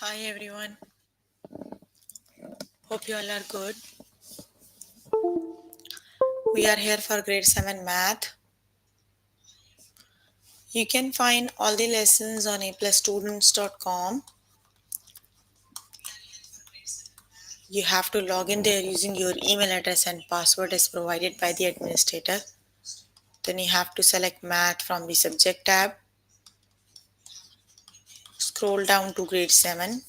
Hi everyone, hope you all are good. We are here for grade 7 math. You can find all the lessons on aplusstudents.com. You have to log in there using your email address and password as provided by the administrator. Then you have to select math from the subject tab. Scroll down to grade 7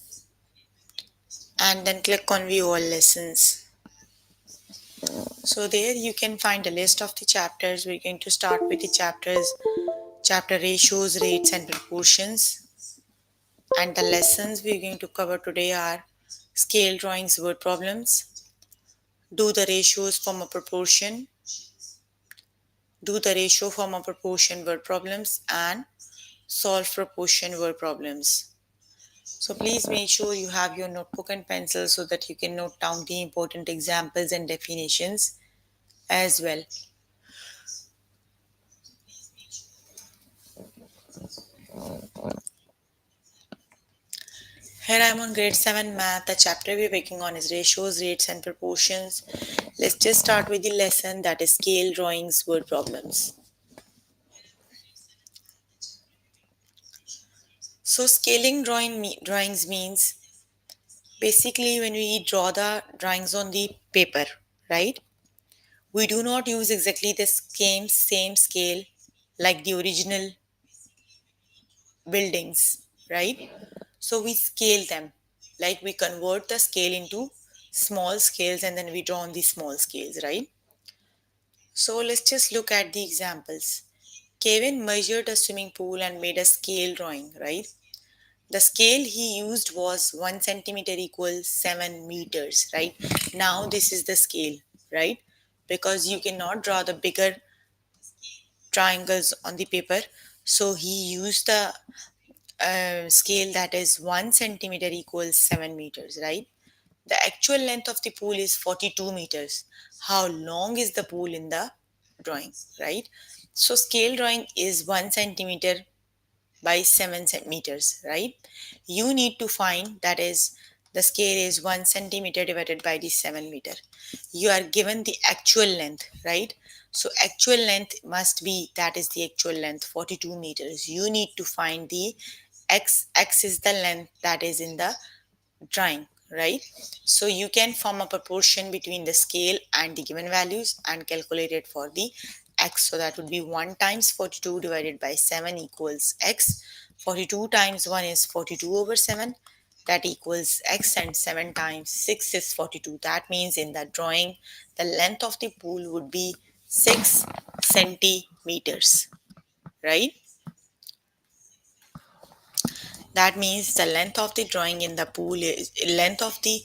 and then click on view all lessons. So there you can find a list of the chapters. We're going to start with the chapter ratios, rates and proportions. And the lessons we're going to cover today are scale drawings word problems, do the ratios form a proportion, do the ratio form a proportion word problems, and solve proportion word problems. So please make sure you have your notebook and pencil so that you can note down the important examples and definitions as well. Here I am on grade 7 math. The chapter we're working on is ratios, rates and proportions. Let's just start with the lesson that is scale drawings word problems. So scaling drawings means basically when we draw the drawings on the paper, right? We do not use exactly the same scale like the original buildings, right? So we scale them, like we convert the scale into small scales and then we draw on the small scales, right? So let's just look at the examples. Kevin measured a swimming pool and made a scale drawing, right? The scale he used was 1 centimeter equals 7 meters, right? Now this is the scale, right? Because you cannot draw the bigger triangles on the paper. So he used the scale that is 1 centimeter equals 7 meters, right? The actual length of the pool is 42 meters. How long is the pool in the drawing, right? So scale drawing is 1 centimeter by 7 centimeters, right? You need to find that is the scale is 1 centimeter divided by the 7 meter. You are given the actual length, right? So actual length must be that is the actual length 42 meters. You need to find the x is the length that is in the drawing, right? So you can form a proportion between the scale and the given values and calculate it for the x. So that would be 1 times 42 divided by 7 equals x. 42 times 1 is 42 over 7, that equals x, and 7 times 6 is 42. That means in the drawing the length of the pool would be 6 centimeters, right? That means the length of the drawing in the pool is length of the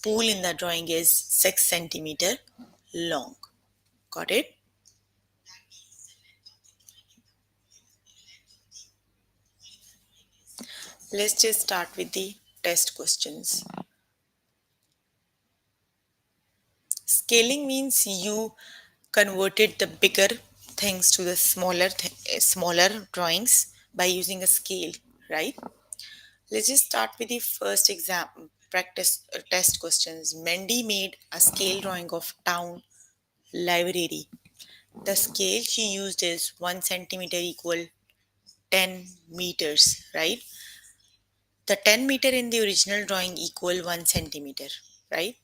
pool in the drawing is 6 centimeter long. Got it? Let's just start with the test questions. Scaling means you converted the bigger things to the smaller drawings by using a scale, right? Let's just start with the first exam practice test questions. Mandy made a scale drawing of town library. The scale she used is 1 centimeter equal 10 meters, right? The 10 meter in the original drawing equal 1 centimeter, right?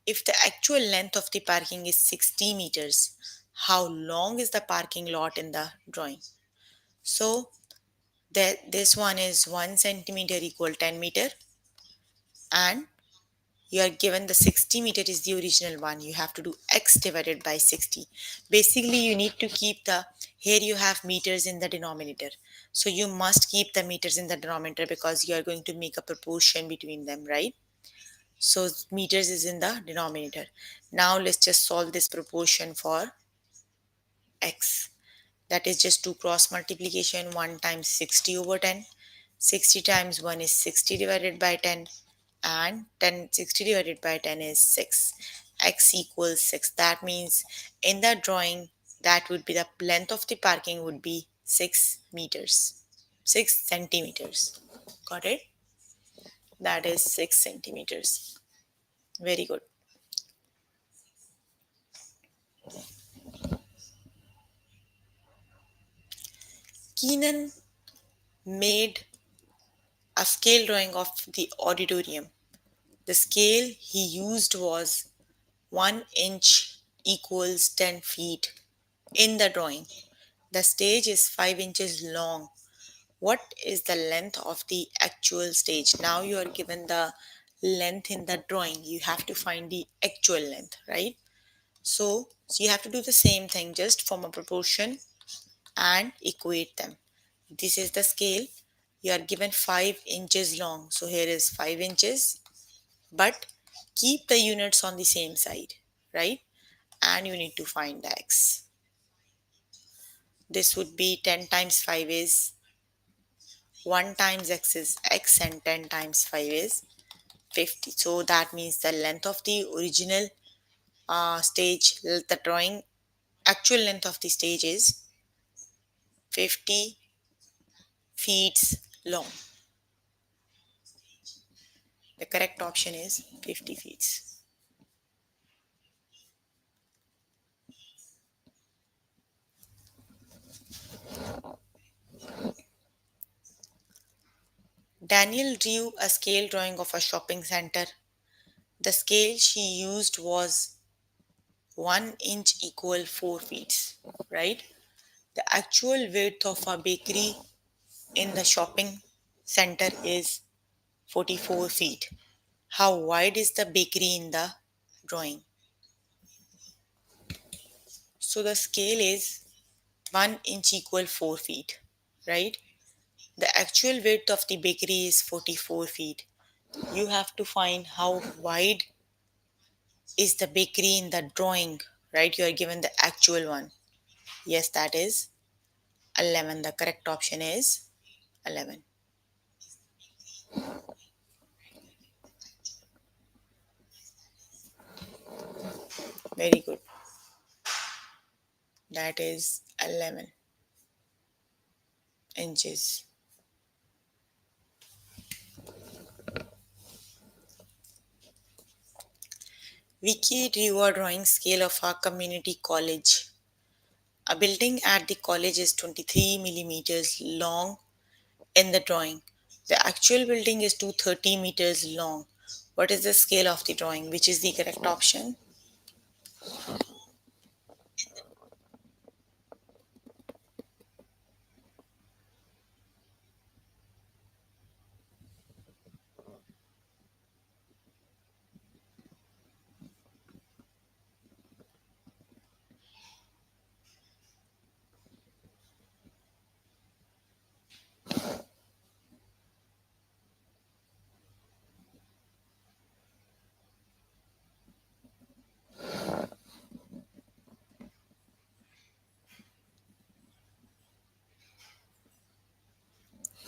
If the actual length of the parking is 60 meters, how long is the parking lot in the drawing? So that this one is 1 centimeter equal 10 meter, and you are given the 60 meter is the original one. You have to do x divided by 60. Basically you need to keep the, here you have meters in the denominator, so you must keep the meters in the denominator because you are going to make a proportion between them, right? So meters is in the denominator. Now let's just solve this proportion for x. That is just 2 cross multiplication, 1 times 60 over 10. 60 times 1 is 60 divided by 10, and 60 divided by 10 is 6. X equals 6. That means in the drawing that would be the length of the parking would be 6 meters, 6 centimeters. Got it? That is 6 centimeters. Very good. Keenan made a scale drawing of the auditorium. The scale he used was 1 inch equals 10 feet. In the drawing, the stage is 5 inches long. What is the length of the actual stage? Now you are given the length in the drawing. You have to find the actual length, right? So you have to do the same thing, just form a proportion and equate them. This is the scale. You are given 5 inches long. So here is 5 inches, but keep the units on the same side, right? And you need to find the x. This would be 10 times 5 is 1 times x is x, and 10 times 5 is 50. So that means the length of the original stage, the drawing actual length of the stage is 50 feet long. The correct option is 50 feet. Daniel drew a scale drawing of a shopping center. The scale she used was 1 inch equal 4 feet, right? The actual width of a bakery in the shopping center is 44 feet. How wide is the bakery in the drawing? So the scale is 1 inch equal 4 feet, right? The actual width of the bakery is 44 feet. You have to find how wide is the bakery in the drawing, right? You are given the actual one. Yes, that is 11. The correct option is 11. Very good. That is 11 inches. Vicky drew a drawing scale of our community college. A building at the college is 23 millimeters long in the drawing. The actual building is 230 meters long. What is the scale of the drawing? Which is the correct option?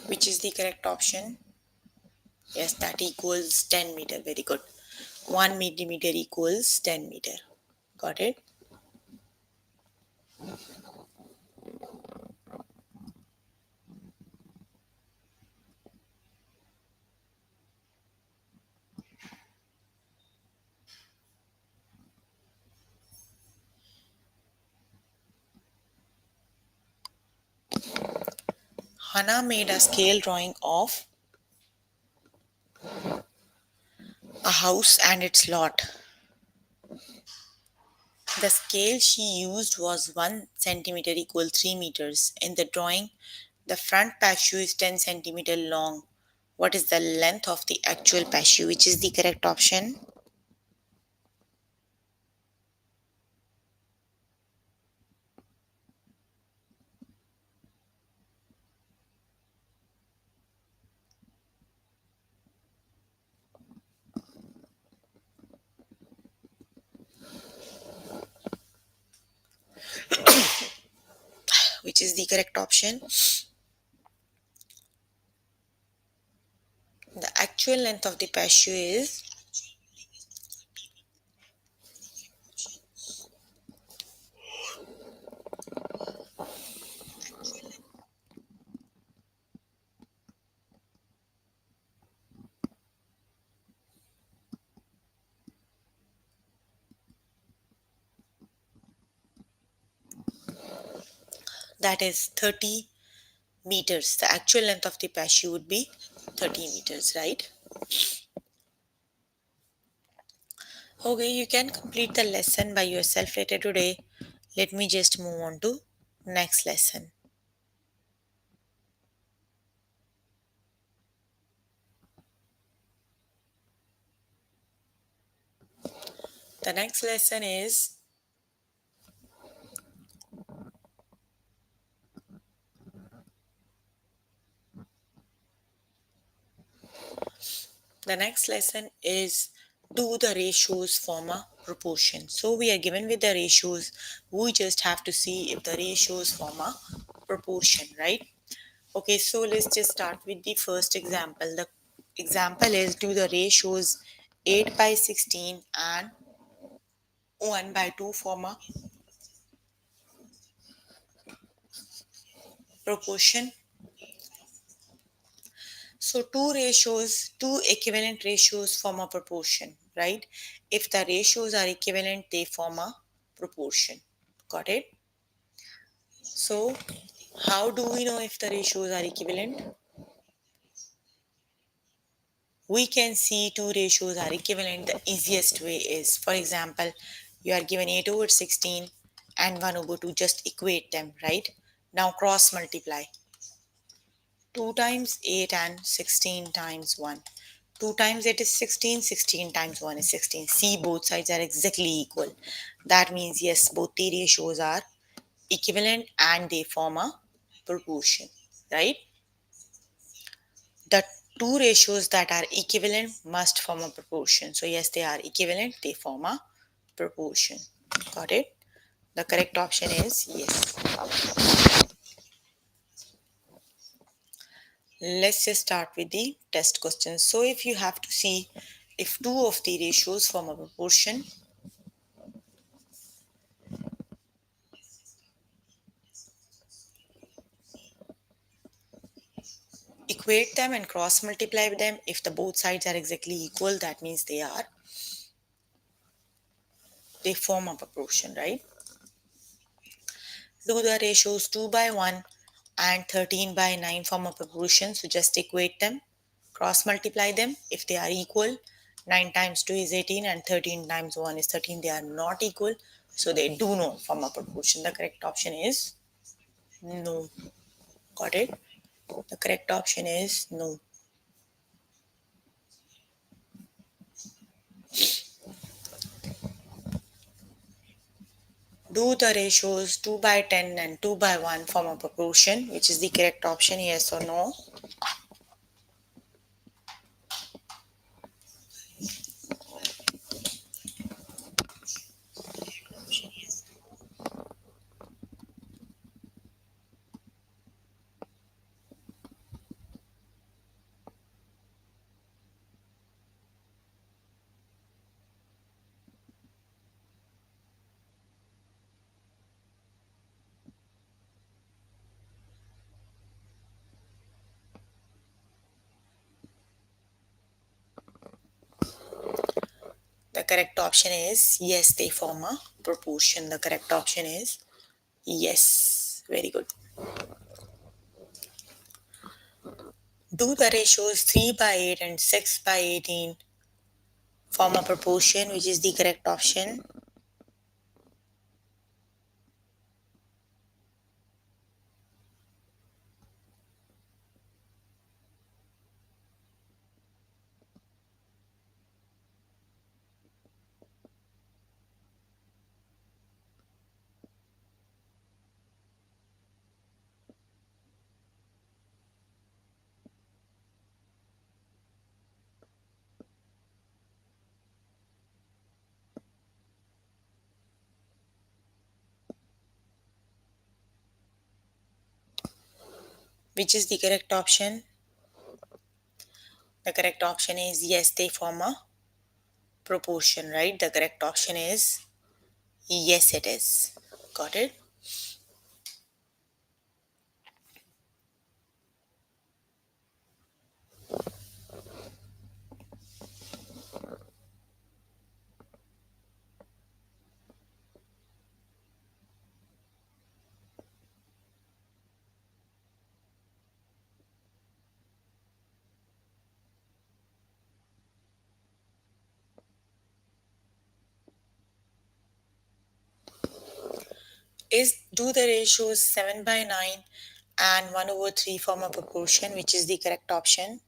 Which is the correct option? Yes, that equals 10 meter. Very good. 1 millimeter equals 10 meter. Got it? Hannah made a scale drawing of a house and its lot. The scale she used was 1 centimeter equal 3 meters. In the drawing, the front patio is 10 centimeter long. What is the length of the actual patio? Which is the correct option? Which is the correct option? The actual length of the patio is that is 30 meters. The actual length of the parachute would be 30 meters, right? Okay, you can complete the lesson by yourself later today. Let me just move on to next lesson. The next lesson is The next lesson is do the ratios form a proportion. So we are given with the ratios. We just have to see if the ratios form a proportion, right? Okay, so let's just start with the first example. The example is do the ratios 8 by 16 and 1 by 2 form a proportion. So two equivalent ratios form a proportion, right? If the ratios are equivalent, they form a proportion. Got it? So, how do we know if the ratios are equivalent? We can see two ratios are equivalent. The easiest way is, for example, you are given 8 over 16 and 1 over 2, just equate them, right? Now cross multiply. 2 times 8 and 16 times 1. 2 times 8 is 16, 16 times 1 is 16. See, both sides are exactly equal. That means, yes, both the ratios are equivalent and they form a proportion, right? The two ratios that are equivalent must form a proportion. So, yes, they are equivalent, they form a proportion. Got it? The correct option is yes. Let's just start with the test questions. So, if you have to see if two of the ratios form a proportion, equate them and cross multiply them. If the both sides are exactly equal, that means they form a proportion, right? Do the ratios 2 by 1 and 13 by 9 form a proportion? So just equate them, cross multiply them. If they are equal, 9 times 2 is 18 and 13 times 1 is 13. They are not equal, so they do not form a proportion. The correct option is no. Got it? The correct option is no. Do the ratios 2 by 10 and 2 by 1 form a proportion? Which is the correct option, yes or no? The correct option is yes, they form a proportion. The correct option is yes. Very good. Do the ratios 3 by 8 and 6 by 18 form a proportion, which is the correct option? Which is the correct option? The correct option is yes, they form a proportion, right? The correct option is yes, it is. Got it? Is do the ratios 7 by 9 and 1 over 3 form a proportion, which is the correct option?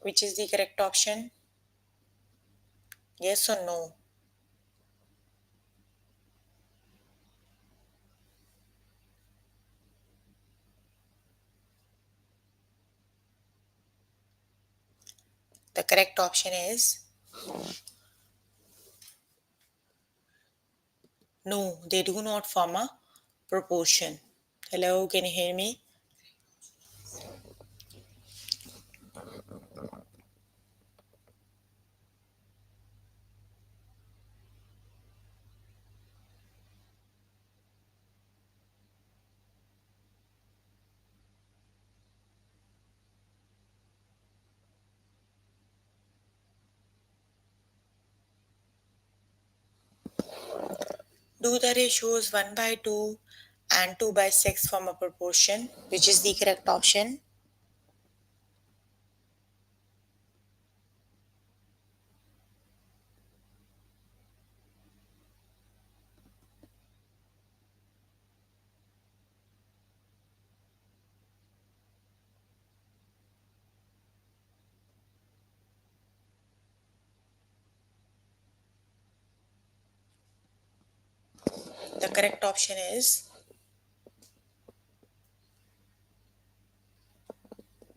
Which is the correct option? Yes or no? The correct option is no, they do not form a proportion. Hello, can you hear me? Do the ratios 1 by 2 and 2 by 6 form a proportion, which is the correct option? The correct option is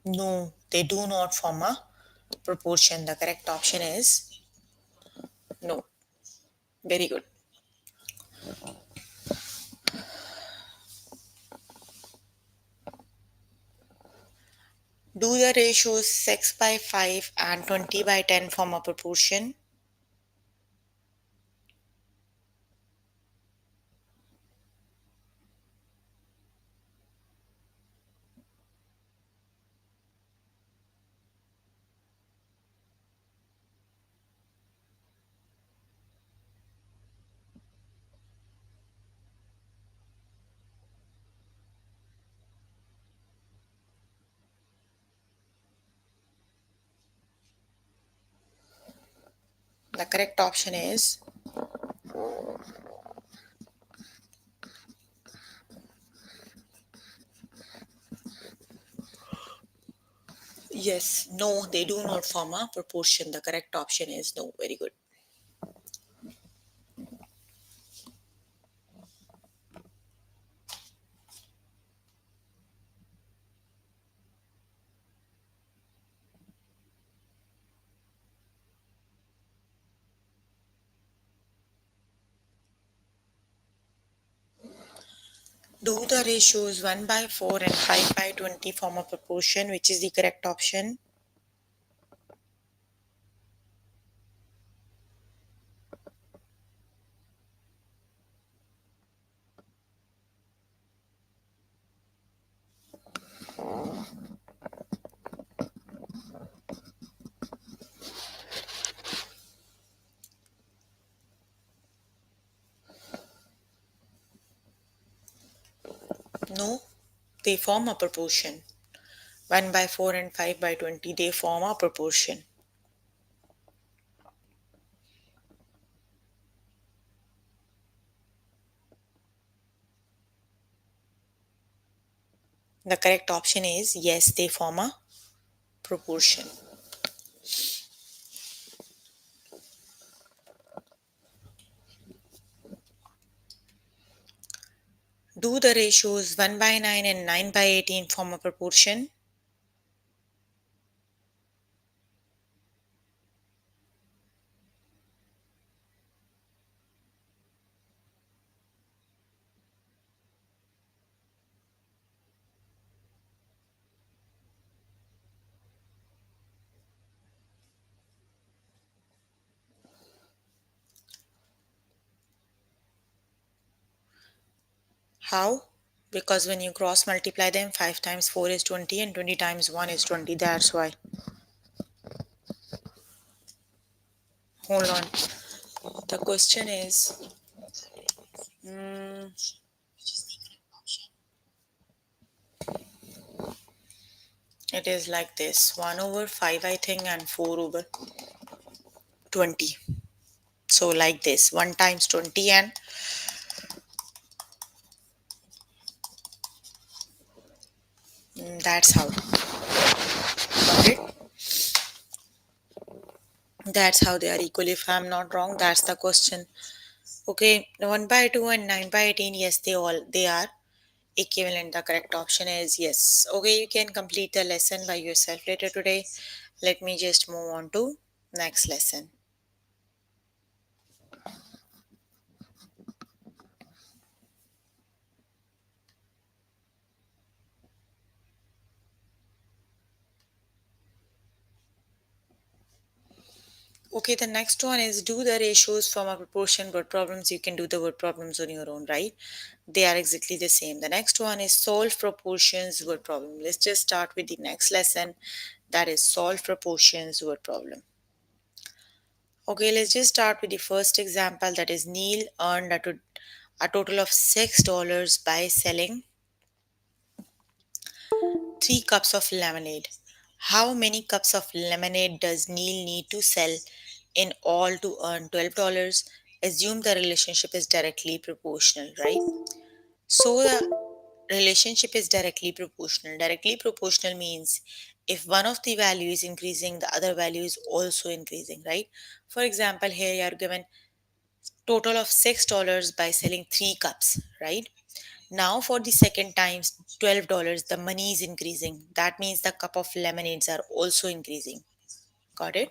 no, they do not form a proportion. The correct option is no. Very good. Do the ratios 6 by 5 and 20 by 10 form a proportion? The correct option is yes, no, they do not form a proportion. The correct option is no. Very good. Do the ratios 1 by 4 and 5 by 20 form a proportion, which is the correct option? No, they form a proportion. 1 by 4 and 5 by 20, they form a proportion. The correct option is yes, they form a proportion. Do the ratios 1 by 9 and 9 by 18 form a proportion? How? Because when you cross multiply them, 5 times 4 is 20 and 20 times 1 is 20. That's why. Hold on. The question is, mm, it is like this: 1 over 5, I think, and 4 over 20. So, like this: 1 times 20, and that's how. Got it? That's how they are equal. If I'm not wrong, that's the question. Okay, 1 by 2 and 9 by 18, yes, they are equivalent. The correct option is yes. Okay, you can complete the lesson by yourself later today. Let me just move on to next lesson. Okay, the next one is do the ratios from a proportion word problems. You can do the word problems on your own, right? They are exactly the same. The next one is solve proportions word problem. Let's just start with the next lesson, that is solve proportions word problem. Okay, let's just start with the first example, that is Neil earned a total of $6 by selling 3 cups of lemonade. How many cups of lemonade does Neil need to sell in all to earn $12? Assume the relationship is directly proportional, right? So the relationship is directly proportional. Directly proportional means if one of the value is increasing, the other value is also increasing, right? For example, here you are given total of $6 by selling 3 cups, right? Now for the second times $12, the money is increasing. That means the cup of lemonades are also increasing. Got it?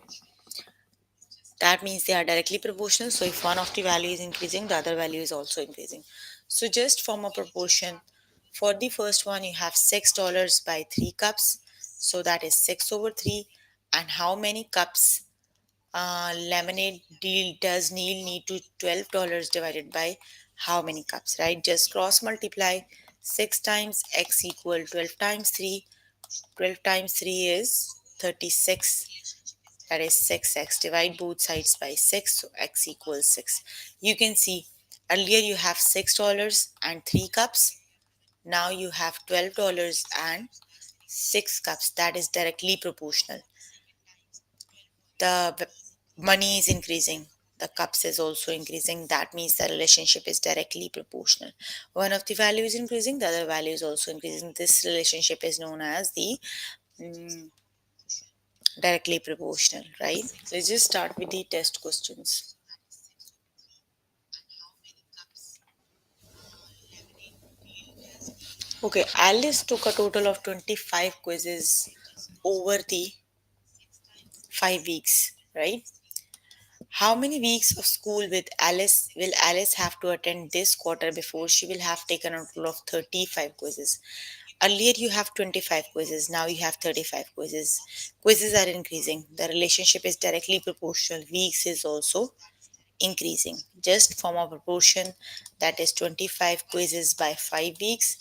That means they are directly proportional. So if one of the value is increasing, the other value is also increasing. So just form a proportion. For the first one, you have $6 by 3 cups. So that is 6 over 3. And how many cups lemonade deal does Neil need to $12 divided by how many cups, right? Just cross multiply. 6 times x equal 12 times 3. 12 times 3 is 36. That is 6x. Divide both sides by 6, so x equals 6. You can see earlier you have $6 and 3 cups. Now you have $12 and 6 cups. That is directly proportional. The money is increasing. The cups is also increasing. That means the relationship is directly proportional. One of the value is increasing, the other value is also increasing. This relationship is known as the mm, directly proportional, right? Let's just start with the test questions. Okay, Alice took a total of 25 quizzes over the 5 weeks, right? How many weeks of school with Alice will Alice have to attend this quarter before she will have taken a total of 35 quizzes? Earlier you have 25 quizzes, now you have 35 quizzes. Quizzes are increasing. The relationship is directly proportional. Weeks is also increasing. Just form a proportion, that is 25 quizzes by 5 weeks,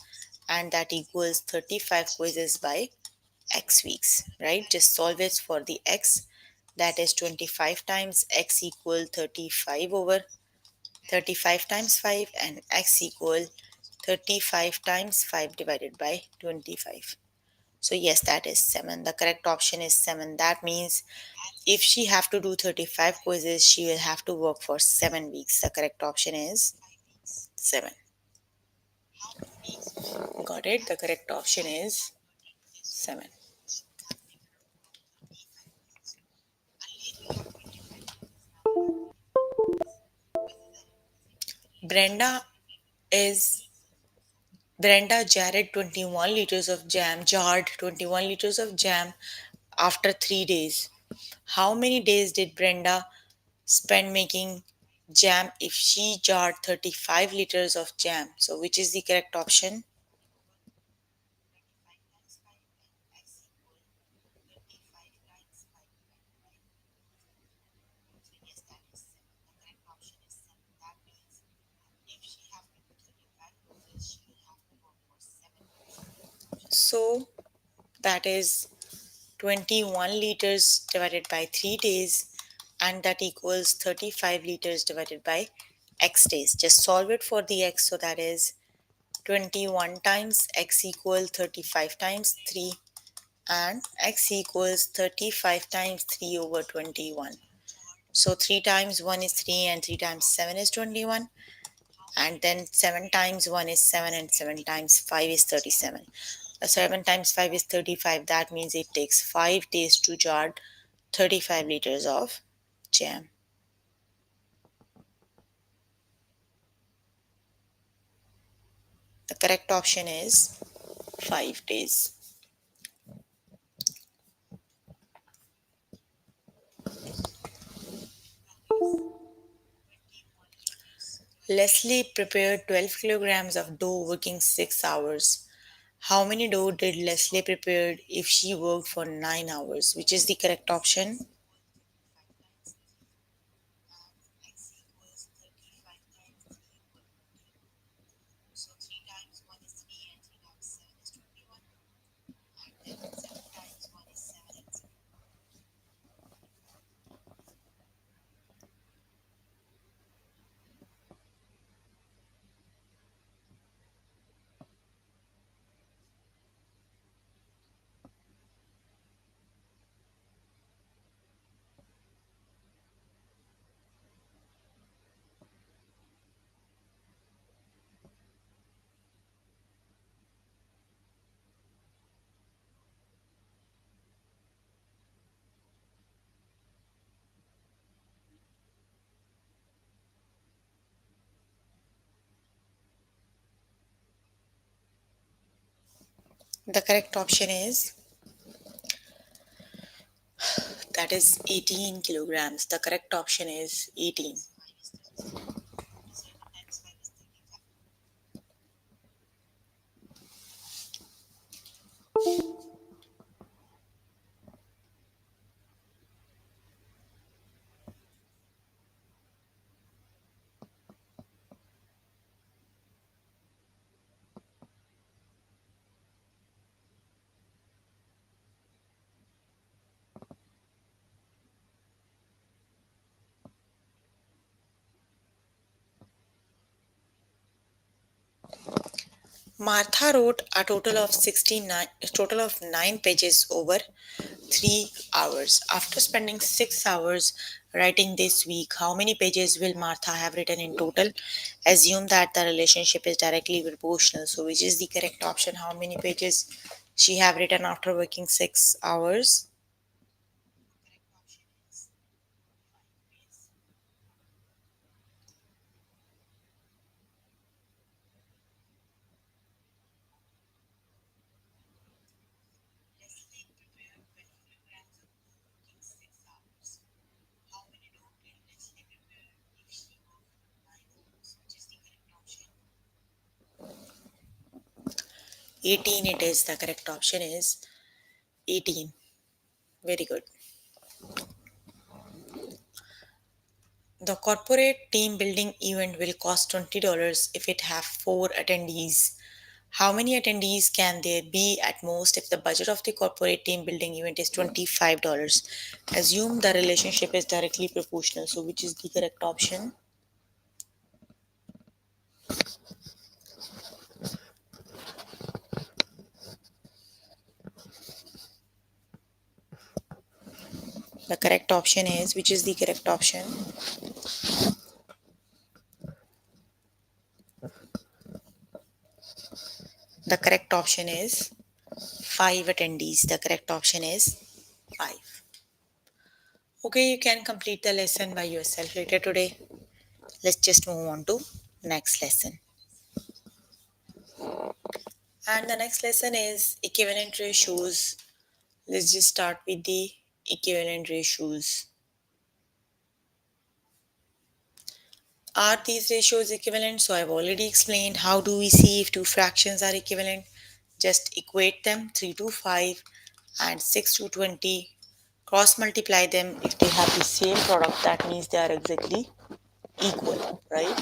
and that equals 35 quizzes by x weeks, right? Just solve it for the x, that is 25 times x equal 35 over 35 times 5, and x equal 35 times 5 divided by 25. So yes, that is 7. The correct option is 7. That means if she have to do 35 quizzes, she will have to work for 7 weeks. The correct option is 7. Got it? The correct option is 7. Brenda is Brenda jarred 21 liters of jam, jarred 21 liters of jam after 3 days. How many days did Brenda spend making jam if she jarred 35 liters of jam? So which is the correct option? So that is 21 liters divided by 3 days. and that equals 35 liters divided by x days. Just solve it for the x, so that is 21 times x equal 35 times 3, and x equals 35 times 3 over 21. So 3 times 1 is 3 and 3 times 7 is 21, and then 7 times 1 is 7 and 7 times 5 is 37. 7 times 5 is 35. That means it takes 5 days to jar 35 liters of jam. The correct option is 5 days. Leslie prepared 12 kilograms of dough working 6 hours. How many dough did Leslie prepare if she worked for 9 hours? Which is the correct option? The correct option is, that is 18 kilograms. The correct option is 18. Martha wrote a total of 9 pages over 3 hours. After spending 6 hours writing this week, how many pages will Martha have written in total? Assume that the relationship is directly proportional. So which is the correct option? How many pages she have written after working 6 hours? - 18 it is. The correct option is 18. Very good. The corporate team building event will cost $20 if it have 4 attendees. How many attendees can there be at most if the budget of the corporate team building event is $25? Assume the relationship is directly proportional. So which is the correct option? The correct option is, which is the correct option? The correct option is 5 attendees. The correct option is 5. Okay, you can complete the lesson by yourself later today. Let's just move on to next lesson. And the next lesson is equivalent ratios. Let's just start with the equivalent ratios. Are these ratios equivalent? So I've already explained. How do we see if two fractions are equivalent? Just equate them, 3 to 5 and 6 to 20. Cross multiply them. If they have the same product, that means they are exactly equal, right?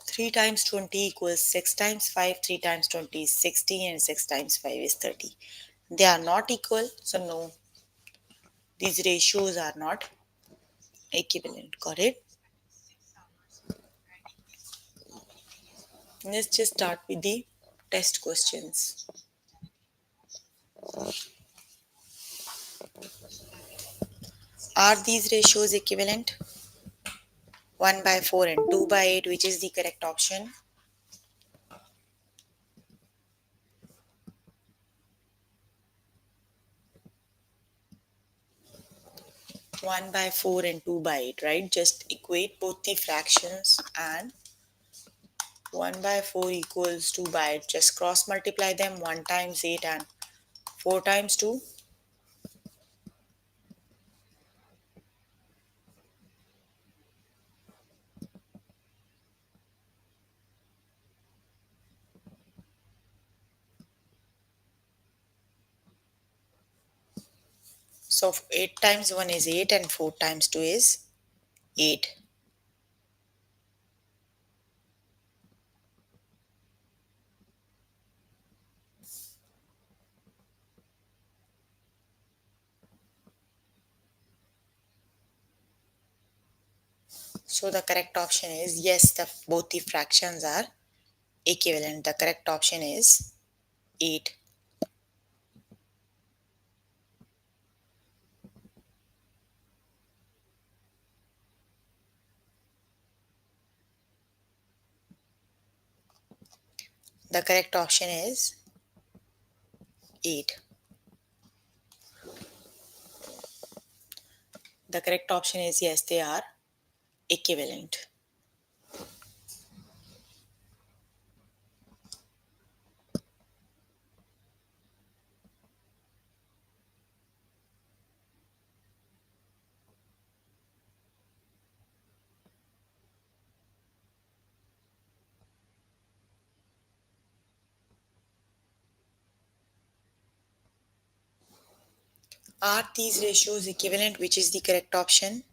3 times 20 equals 6 times 5. 3 times 20 is 60 and 6 times 5 is 30. They are not equal, so no, these ratios are not equivalent. Got it? Let's just start with the test questions. Are these ratios equivalent? 1 by 4 and 2 by 8, which is the correct option? 1 by 4 and 2 by 8, right? Just equate both the fractions and 1 by 4 equals 2 by 8. Just cross multiply them. 1 times 8 and 4 times 2. So 8 times 1 is 8 and 4 times 2 is 8. So the correct option is yes, both the fractions are equivalent. The correct option is 8. The correct option is 8. The correct option is yes, they are equivalent. Are these ratios equivalent, which is the correct option?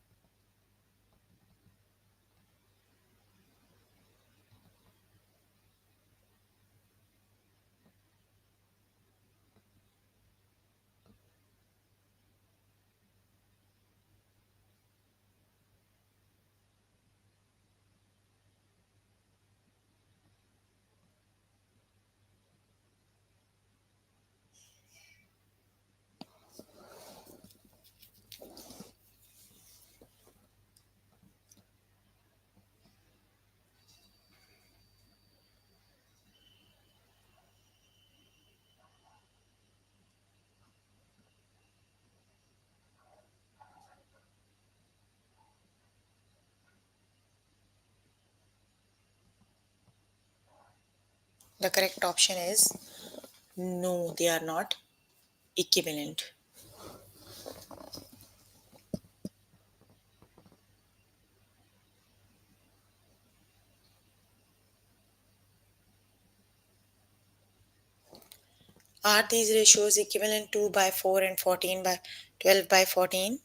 The correct option is no, they are not equivalent. Are these ratios equivalent? 2 by 4 and 14 by 12 by 14?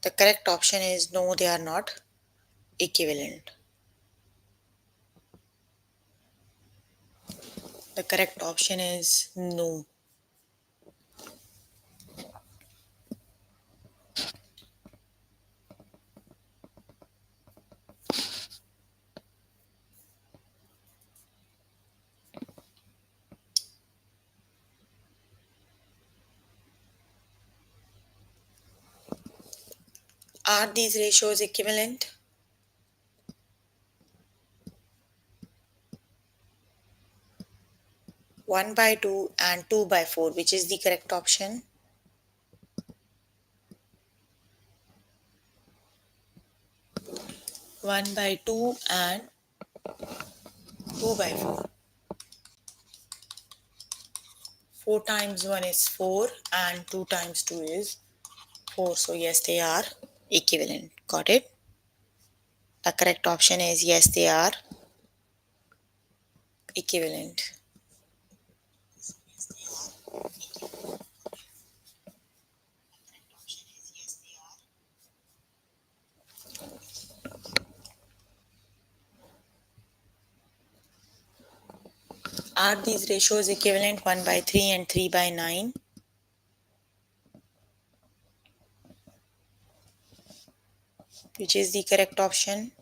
The correct option is no, they are not equivalent. The correct option is no. Are these ratios equivalent? 1 by 2 and 2 by 4, which is the correct option? 1 by 2 and 2 by 4. 4 times 1 is 4 and 2 times 2 is 4. So yes, they are equivalent. Got it? The correct option is yes, they are equivalent. Are these ratios equivalent? 1 by 3 and 3 by 9? Which is the correct option?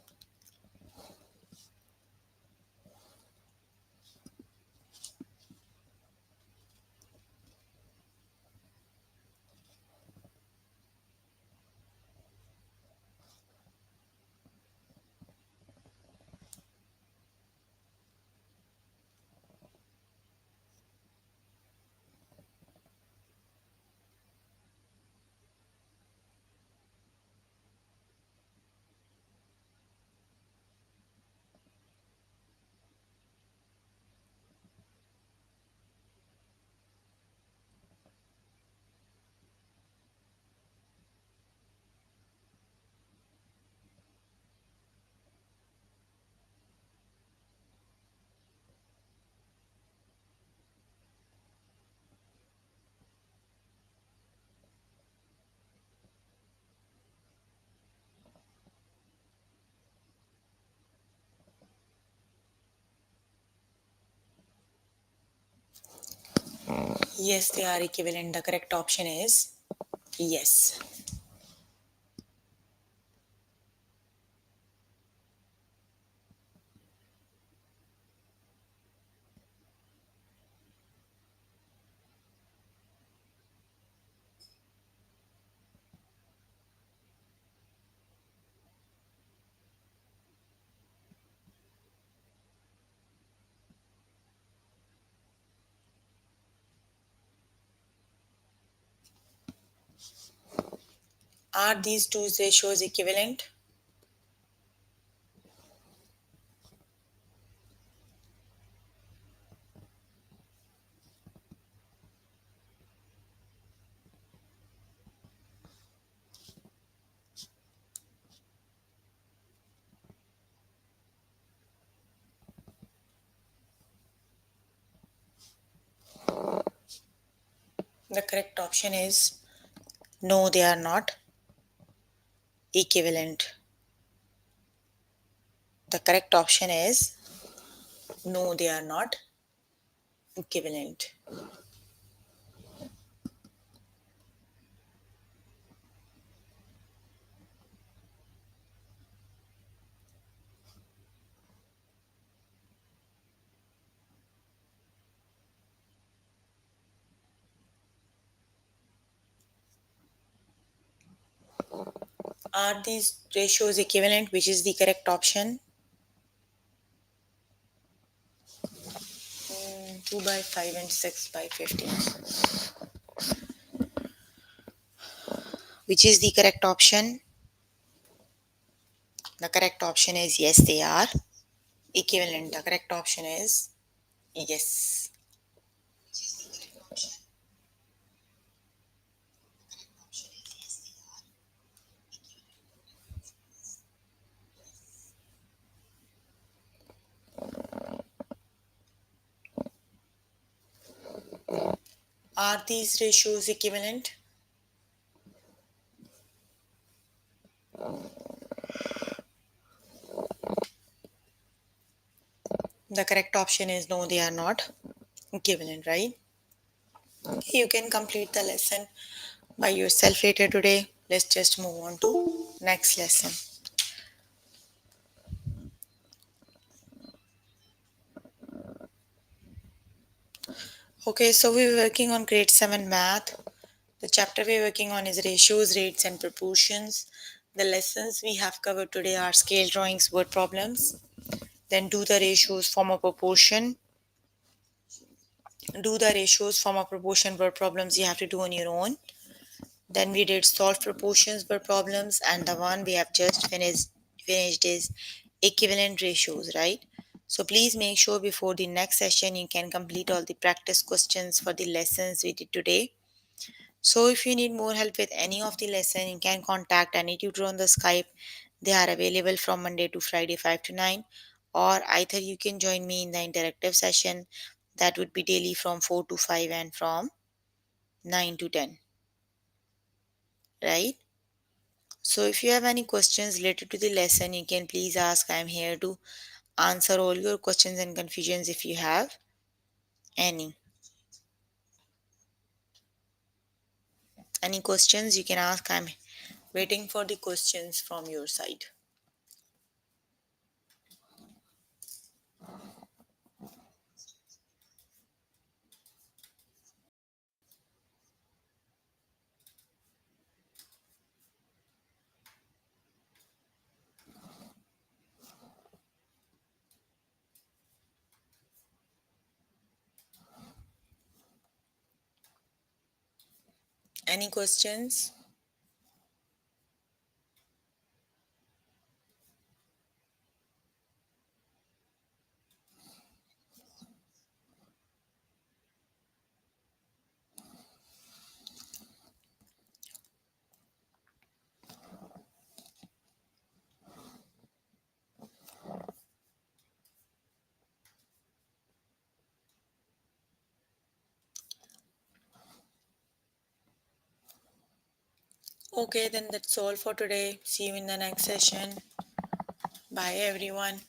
Yes, they are equivalent. The correct option is yes. Are these two ratios equivalent? The correct option is no, they are not equivalent. The correct option is no, they are not equivalent. Are these ratios equivalent? Which is the correct option? 2 by 5 and 6 by 15. Which is the correct option? The correct option is yes, they are equivalent. The correct option is yes. Are these ratios equivalent? The correct option is no, they are not equivalent, right? You can complete the lesson by yourself later today. Let's just move on to next lesson. Okay, so we're working on grade 7 math. The chapter we're working on is ratios, rates, and proportions. The lessons we have covered today are scale drawings, word problems. Then do the ratios, form a proportion. Do the ratios, form a proportion, word problems you have to do on your own. Then we did solve proportions, word problems, and the one we have just finished is equivalent ratios, right? So please make sure before the next session you can complete all the practice questions for the lessons we did today. So if you need more help with any of the lesson, you can contact any tutor on the Skype. They are available from Monday to Friday 5 to 9, or either you can join me in the interactive session that would be daily from 4 to 5 and from 9 to 10, right? So if you have any questions related to the lesson, you can please ask. I am here to answer all your questions and confusions if you have any. Any questions you can ask. I'm waiting for the questions from your side. Any questions? Okay, then that's all for today. See you in the next session. Bye, everyone.